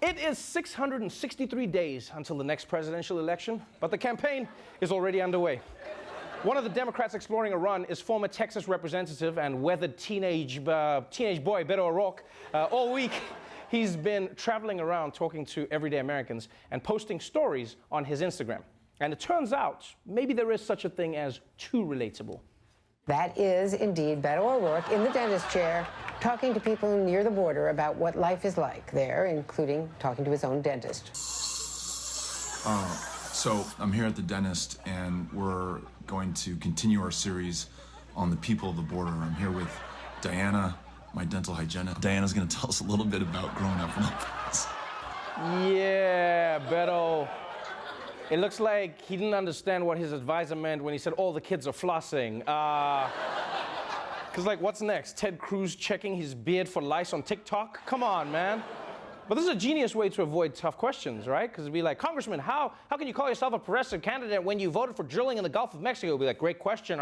It is 663 days until the next presidential election, but the campaign is already underway. One of the Democrats exploring a run is former Texas representative and weathered teenage boy Beto O'Rourke. All week, he's been traveling around talking to everyday Americans and posting stories on his Instagram. And it turns out, maybe there is such a thing as too relatable. That is indeed Beto O'Rourke in the dentist chair, talking to people near the border about what life is like there, including talking to his own dentist. So I'm here at the dentist, and we're going to continue our series on the people of the border. I'm here with Diana, my dental hygienist. Diana's going to tell us a little bit about growing up in Philippines. Yeah, Beto. It looks like he didn't understand what his advisor meant when he said all the kids are flossing. Because, like, what's next? Ted Cruz checking his beard for lice on TikTok? Come on, man. But this is a genius way to avoid tough questions, right? Because it'd be like, Congressman, how can you call yourself a progressive candidate when you voted for drilling in the Gulf of Mexico? It'd be like, great question.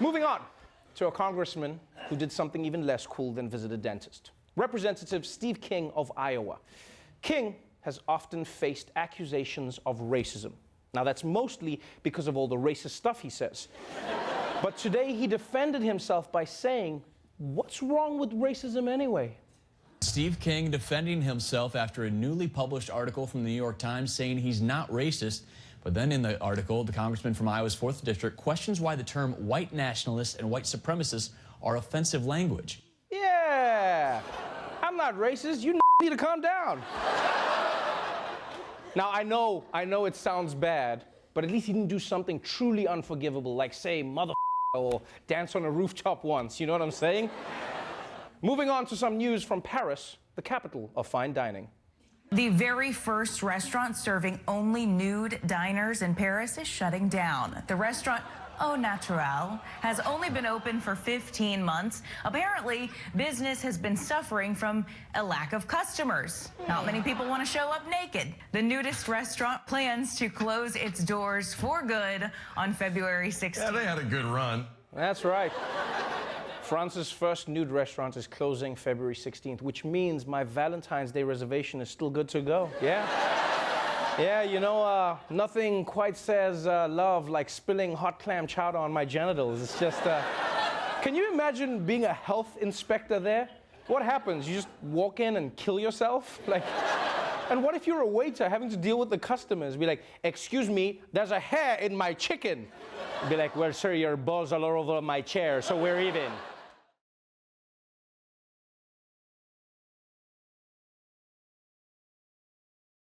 Moving on to a congressman who did something even less cool than visit a dentist. Representative Steve King of Iowa. King has often faced accusations of racism. Now, that's mostly because of all the racist stuff he says. But today he defended himself by saying, what's wrong with racism anyway? Steve King defending himself after a newly published article from the New York Times saying he's not racist. But then in the article, the congressman from Iowa's 4th District questions why the term white nationalists and white supremacists are offensive language. Yeah, I'm not racist. You need to calm down. Now, I know it sounds bad, but at least he didn't do something truly unforgivable, like say mother or dance on a rooftop once, you know what I'm saying? Moving on to some news from Paris, the capital of fine dining. The very first restaurant serving only nude diners in Paris is shutting down. The restaurant Au Naturel has only been open for 15 months. Apparently, business has been suffering from a lack of customers. Not many people want to show up naked. The Nudist restaurant plans to close its doors for good on February 16th. Yeah, they had a good run. That's right. France's first nude restaurant is closing February 16th, which means my Valentine's Day reservation is still good to go. Yeah? Yeah, you know, nothing quite says love like spilling hot clam chowder on my genitals. It's just, can you imagine being a health inspector there? What happens? You just walk in and kill yourself? Like, and what if you're a waiter having to deal with the customers? Be like, excuse me, there's a hair in my chicken. Be like, well, sir, your balls are all over my chair, so we're even.